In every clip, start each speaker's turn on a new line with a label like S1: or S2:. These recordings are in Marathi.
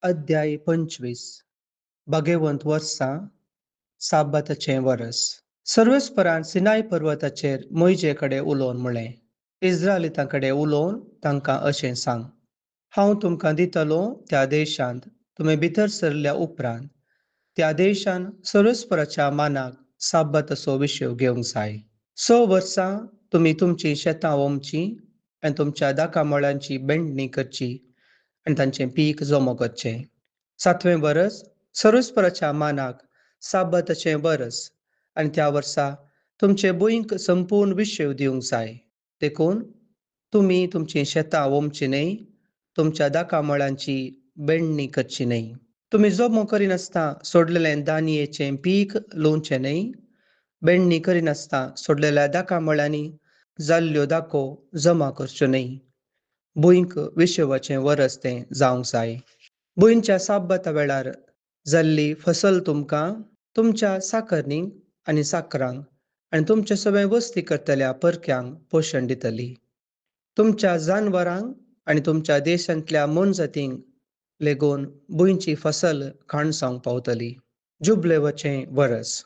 S1: अध्याय 25 भगवंत वर्सा साबताचें वरस सर्वेस्परान सिनाय पर्वताचेर मोइजे कडेन उलोवन म्हळें, इस्रायलितां कडेन उलोवन तांकां अशें सांग, हांव तुमकां दितलों त्या देशांत तुमी भितर सरल्या उपरांत त्या देशांत सर्वेस्पराच्या मानाक साबताचो विशय घेवंक जाय. 6 वर्सां तुमी तुमचीं शेतां वोमचीं आनी तुमच्या दाकामळांची बेंडणी करची आनी तांचें पीक जमो करचें. 7वें वरस सर्वेस्पराच्या मानाक साबताचें वरस आनी त्या वर्सा तुमचे भुंयक संपूर्ण विशय दिवंक जाय. देखून तुमी तुमचीं शेतां वोमचीं न्हय, तुमच्या दाकामळांची बेंडणी करची न्हय. तुमी जमो करिनासतना सोडलेलें दानियेचें पीक लुंवचें न्हय. बेंडणी करिनासतना सोडलेल्या दाकामळांनी जाल्ल्यो दाखो जमा करच्यो न्हय. भुंयक विशवाचें वरस तें जावंक जाय. भुंयच्या साबता वेळार जाल्ली फसल तुमकां तुमच्या साकरणींक आनी साकरांक आनी तुमच्या सगळ्या वस्ती करतल्या परक्यांक पोशण दितली. तुमच्या जानवरांक आनी तुमच्या देशांतल्या मनजातींक लेगून भुंयची फसल खाणसावंक पावतली. जुबलेवाचें वरस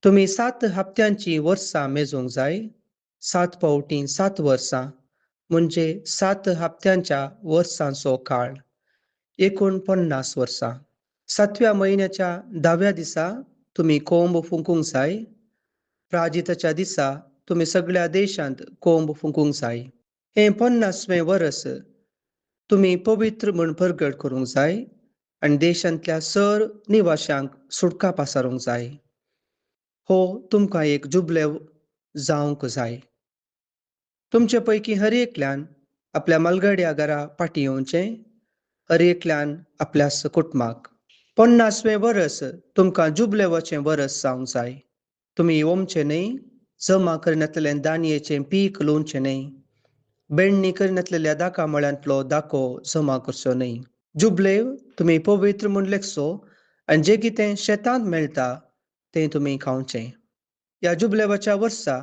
S1: तुमी 7 हप्त्यांची वर्सां मेजूंक जाय. 7 पावटी 7 वर्सां म्हणजे 7 हप्त्यांच्या वर्सांचो काळ, एकूण 50 वर्सां. 7व्या म्हयन्याच्या 10व्या दिसा तुमी कोंब फुंकूंक जाय. प्राजिताच्या दिसा तुमी सगळ्या देशांत कोंब फुंकूंक जाय. हें 50वें वरस तुमी पवित्र म्हूण परगट करूंक जाय आनी देशांतल्या सर निवाशांक सुटका पासरूंक जाय. हो तुमकां एक जुबलेव जावंक जाय. तुमचे पैकी हर एकल्यान आपल्या मलगड्या घरा फाटीं येवचें, हर एकल्यान आपल्या कुटुंबाक. 50वें वरस तुमकां जुबलेवाचें वरस जावंक जाय. तुमी वोमचें न्हय, जमा करिनासलेलें दानियेचें पीक लुंवचें न्हय, बेंडणी करिनासलेल्या दाकामळांतलो दाखो जमा करचो न्हय. जुबलेव तुमी पवित्र म्हूण लेखचो आनी जें कितें शेतांत मेळटा तें तुमी खावचें. ह्या जुबलेवाच्या वर्सा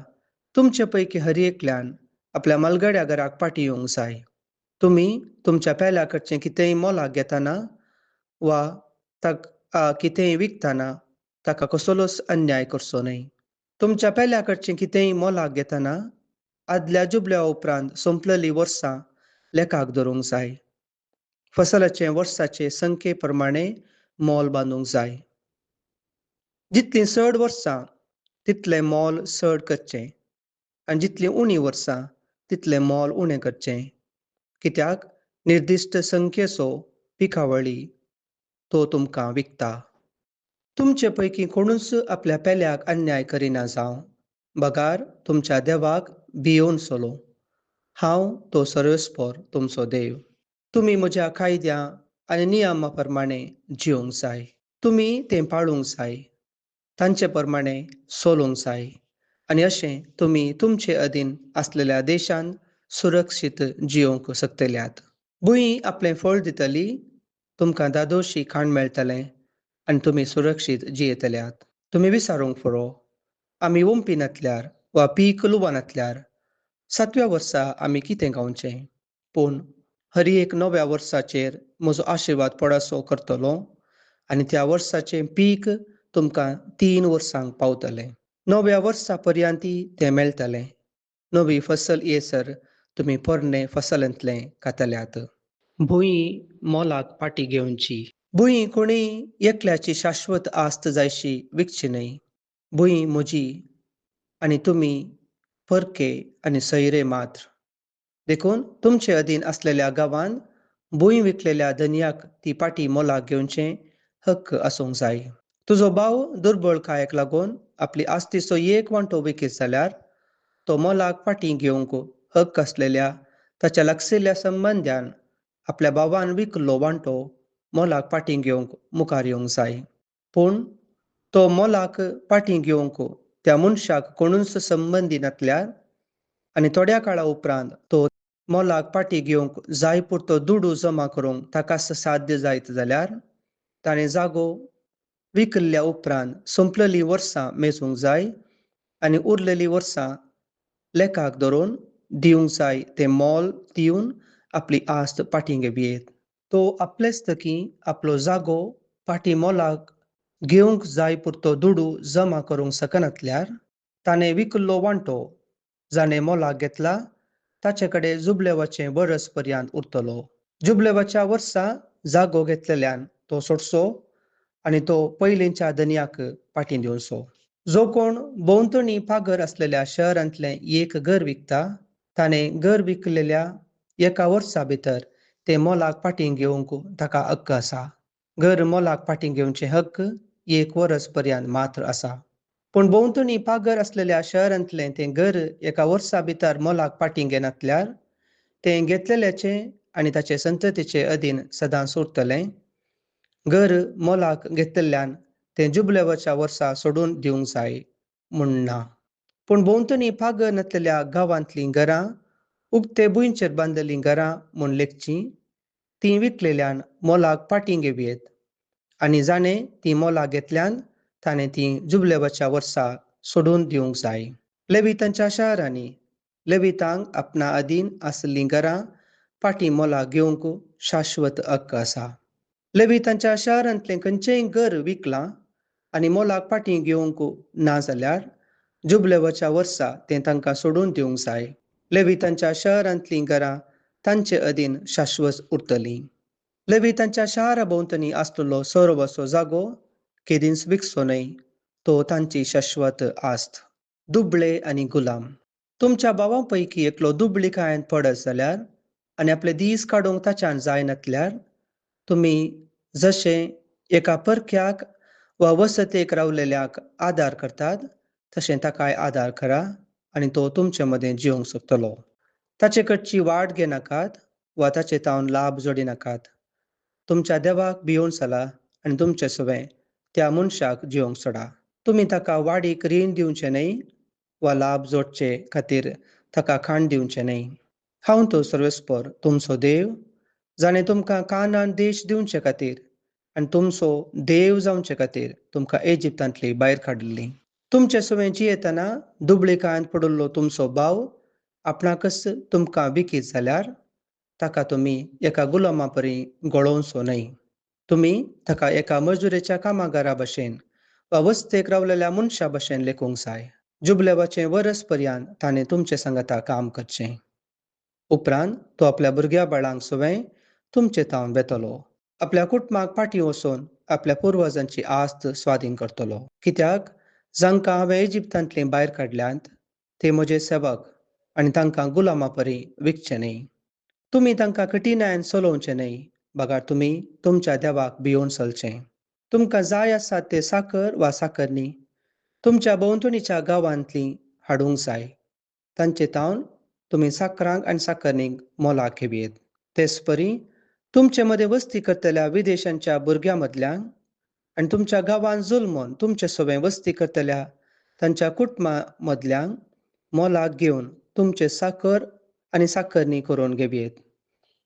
S1: तुमचे पैकी हर एकल्यान आपल्या मलगड्या घराक फाटीं येवंक जाय. तुमी तुमच्या पेल्या कडचें कितेंय मोलाक घेतना वा ताका कितेंय विकतना ताका कसलोच अन्याय करचो न्हय. तुमच्या पेल्या कडचें कितेंय मोलाक घेतना आदल्या जुबल्या उपरांत संपलेलीं वर्सां लेखाक धरूंक जाय. फसलाचे वर्साचे संख्ये प्रमाणें मोल बांदूंक जाय. जितलीं चड वर्सां तितलें मोल चड करचें आनी जितलीं उणीं वर्सां तितलें मोल उणें करचें, कित्याक निर्दिश्ट संख्येचो पिकावळी तो तुमकां विकता. तुमचे पैकी कोणूच आपल्या पेल्याक अन्याय करिना जावं. बगार तुमच्या देवाक भियोवन चलो. हांव तो सर्वेस्पर तुमचो देव. तुमी म्हज्या कायद्यां आनी नियमां प्रमाणें जिवंक जाय. तुमी तें पाळूंक जाय, तांचे प्रमाणें चलूंक जाय आनी अशें तुमी तुमचे अधीन आसलेल्या देशांत सुरक्षीत जिवंक शकतल्यात. भुंय आपलें फळ दितली, तुमकां दादोशी खाण मेळटलें आनी तुमी सुरक्षीत जियेतल्यात. तुमी विचारूंक फुरो, आमी वोंपी नासल्यार वा पीक लुवा नासल्यार 7व्या वर्सा आमी कितें खावचें? पूण हर एक नव्या वर्साचेर म्हजो आशिर्वाद पडासो करतलो आनी त्या वर्साचें पीक तुमकां 3 वर्सांक पावतलें. नव्या वर्सा पर्यंती तें मेळटलें. नवी फसल येसर तुमी पोरणे फसलांतलें खातल्यात. भुंय मोलाक फाटीं घेवची. भुंय कोणीय एकल्याची शाश्वत आस्त जायशी विकची न्हय. भुंय म्हजी आनी तुमी परके आनी सैरे मात्र. देखून तुमचे अधीन आसलेल्या गांवांत भुंय विकलेल्या धनियाक ती फाटीं मोलाक घेवचें हक्क आसूंक जाय. तुजो भाव दुर्बळकायेक लागून आपली आस्तीचो एक वांटो विकीत जाल्यार तो मोलाक फाटीं घेवंक हक्क आसलेल्या ताच्या लागशिल्ल्या संबंद्यान आपल्या भावान विकल्लो वांटो मोलाक फाटीं घेवंक मुखार येवंक जाय. पूण तो मोलाक फाटीं घेवंक त्या मनशाक कोणूच संबंदी नासल्यार आनी थोड्या काळा उपरांत तो मोलाक फाटीं घेवंक जाय पुरतो दुडू जमा करूंक ताकाच साध्य जायत जाल्यार ताणें जागो विकल्ल्या उपरांत संपलेलीं वर्सां मेजूंक जाय आनी उरलेलीं वर्सां लेखाक धरून दिवंक जाय तें मोल दिवन आपली आस्त फाटीं घेवयेत. तो आपलेस्तकी आपलो जागो फाटी मोलाक घेवंक जाय पुरतो दुडू जमा करूंक सकनातल्यार ताणे विकल्लो वांटो जाणे मोलाक घेतला ताचे कडेन जुबलेवाचे वरस पर्यंत उरतलो. जुबलेवाच्या वर्सा जागो घेतलेल्यान तो सोडचो आनी तो पयलींच्या धनियाक फाटीं दिवचो. जो कोण भोंवतणी पागर असलेल्या शहरांतलें एक घर विकता ताणें घर विकलेल्या एका वर्सा भितर ते मोलाक फाटीं घेवंक ताका हक्क आसा. घर मोलाक फाटीं घेवचे हक्क एक वरस पर्यंत मात्र आसा. पूण भोंवतणी पागर असलेल्या शहरांतलें तें घर एका वर्सा भितर मोलाक फाटीं घेनातल्यार तें घेतलेल्याचे आनी ताचे संततीचे अधीन सदांच उरतलें. घर मोलाक घेतलेल्यान तें जुबलेवाच्या वर्सा सोडून दिवंक जाय म्हूण ना. पूण भोंवतणी पागर नासलेल्या गांवांतलीं घरां उक्ते भुंयचेर बांदलेलीं घरां म्हूण लेखचीं तीं विकलेल्यान मोलाक फाटीं घेवयेत आनी जाणें तीं मोलाक घेतल्यान ताणें तीं जुबलेवाच्या वर्सा सोडून दिवंक जाय. लेवितांच्या शारांनी लेवितांक आपणा अधीन आसलीं घरां फाटीं मोलाक घेवंक शाश्वत हक्क आसा. लेवितांच्या शारांतलें खंयचेंय घर विकलां आनी मोलाक फाटीं घेवंक ना जाल्यार जुबलेवाच्या वर्सा तें तांकां सोडून दिवंक जाय. लेवितांच्या शारांतलीं घरां तांचे अधीन शाश्वत उरतलीं. लेवितांच्या शारा भोंवतणी आसलेलो सोरोवाचो जागो केदींच विकचो न्हय. तो तांची शाश्वत आस्त. दुबळे आनी गुलाम. तुमच्या भावां पैकी एकलो दुबळीकायेन पडत जाल्यार आनी आपले दीस काडूंक ताच्यान जाय नासल्यार तुमी जशें एका परक्याक वा वसतेक रावलेल्याक आदार करतात तशें ताकाय आदार करा आनी तो तुमचे मदें जिवंक शकतलो. ताचे कडची वाट घेनाकात वा ताचे तावन लाभ जोडिनाकात. तुमच्या देवाक भिवून चला आनी तुमचें सवें त्या मनशाक जिवंक सोडा. तुमी ताका वाडीक रीण दिवचें न्हय वा लाभ जोडचे खातीर ताका खाण दिवचें न्हय. हांव तो सर्वेस्पर तुमचो देव जाणें तुमकां कानान देश दिवचे खातीर आनी तुमचो देव जावचे खातीर तुमकां इजिप्तांतली भायर काडिल्ली. तुमचे सवें जियेतना दुबळीकायेन पडिल्लो तुमचो भाव आपणाकच तुमकां विकीत जाल्यार ताका तुमी एका गुलामा परी गळोवचो न्हय. तुमी ताका एका मजुरेच्या कामागारा भशेन वा वस्तेक रावलेल्या मनशा भशेन लेखूंक जाय. जुबलेवाचें वरस पर्यंत ताणें तुमचे सांगाता काम करचें. उपरांत तो आपल्या भुरग्या बाळांक सवें तुमचे तावन वेतलो. आपल्या कुटुंबाक फाटीं वचून आपल्या पुर्वजांची आस्त स्वाधीन करतलो. कित्याक जांकां हांवें इजिप्तांतली भायर काडल्यांत ते म्हजे सेवक आनी तांकां गुलामा परी विकचें न्हय. तुमी तांकां कठिनायेन चलोवचें न्हय. बगार तुमी तुमच्या देवाक भिवून चलचें. तुमकां जाय आसा ते साकर वा साकरनी तुमच्या भोंवतणीच्या गांवांतलीं हाडूंक जाय. तांचे तावन तुमी साकरांक आनी साकरणीक मोलाक घेवयेत. तेच परी तुमचे मदें वस्ती करतल्या विदेशांच्या भुरग्यां मदल्यान आनी तुमच्या गांवांत जुल्मोन तुमचे सवें वस्ती करतल्या तांच्या कुटुंबां मदल्यान मोलाक घेवन तुमचे साकर आनी साकरणी करून घेवयेत.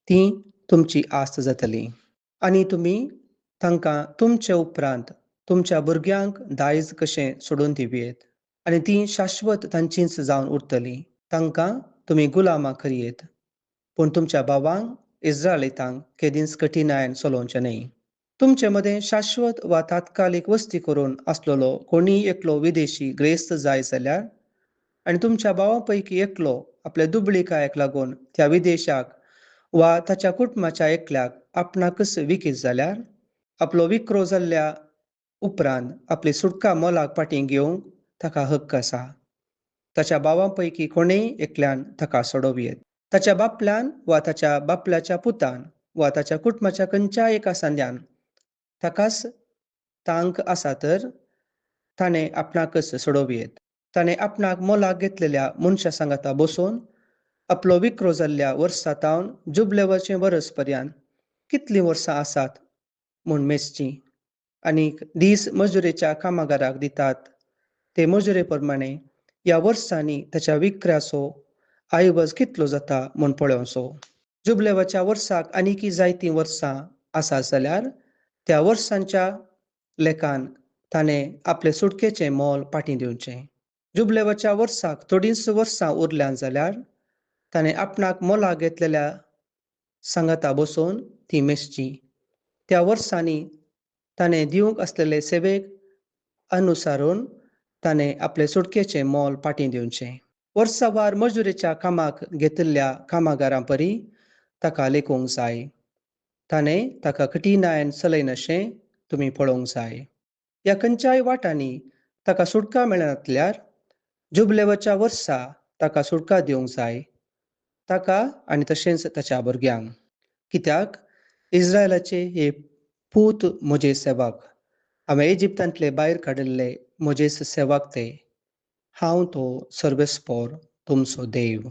S1: ती तुमची आस्त जातली. आनी तुमी तांकां तुमचे उपरांत तुमच्या भुरग्यांक दायज कशें सोडून दिवयेत आनी ती शाश्वत तांचीच जावन उरतली. तांकां तुमी गुलामा करियेत. पूण तुमच्या भावांक इस्रायलितांक केदींच कठिनायेन चलोवचें न्हय. तुमचे मदें शाश्वत वा तात्कालीक वस्ती करून आसलेलो कोणीय एकलो विदेशी ग्रेस्त जाय जाल्यार आनी तुमच्या भावां पैकी एकलो आपल्या दुबळीकायेक लागून त्या विदेशाक वा ताच्या कुटुंबाच्या एकल्याक आपणाकच विकीत जाल्यार आपलो विक्रो जाल्ल्या उपरांत आपली सुटका मोलाक फाटीं घेवंक ताका हक्क आसा. ताच्या भावां पैकी कोणेय एकल्यान ताका सोडोवयेत. ताच्या बापल्यान वा ताच्या बापल्याच्या पुतान वा ताच्या कुटुंबाच्या खंयच्याय एका सांद्यान ताकाच तांक आसा तर ताणें आपणाकच सोडोवयेत. ताणें आपणाक मोलाक घेतलेल्या मनशा सांगाता बसून आपलो विक्रो जाल्ल्या वर्सा तावन जुबलेवाचें वरस पर्यंत कितलीं वर्सां आसात म्हूण मेजचीं आनीक दीस मजुरेच्या कामागाराक दितात ते मजुरे प्रमाणें ह्या वर्सांनी ताच्या विक्र्याचो आयवज कितलो जाता म्हूण पळोवचो. जुबलेवाच्या वर्साक आनीकी जायतीं वर्सां आसात जाल्यार त्या वर्सांच्या लेखान ताणें आपले सुटकेचें मोल फाटीं दिवचें. जुबलेवाच्या वर्साक थोडींच वर्सां उरल्यांत जाल्यार ताणें आपणाक मोलाक घेतलेल्या सांगाता बसून ती मेजची. त्या वर्सांनी ताणें दिवंक आसलेले सेवेक अनुसरून ताणें आपले सुटकेचें मोल फाटीं दिवचें. वर्सावार मजुरेच्या कामाक घेतिल्ल्या कामगारां परी ताका लेखूंक जाय. ताणें ताका कठिनायेन चलयनशें तुमी पळोवंक जाय. ह्या खंयच्याय वाटांनी ताका सुटका मेळनातल्यार जुबलेवाच्या वर्सा ताका सुटका दिवंक जाय. ताका आनी तशेंच ताच्या भुरग्यांक. कित्याक इस्रायलाचे हे पूत म्हजे सेवक. हांवें इजिप्तांतले भायर काडिल्ले म्हजे सेवक ते. हांव तो सर्वेस्पोर तुमचो देव.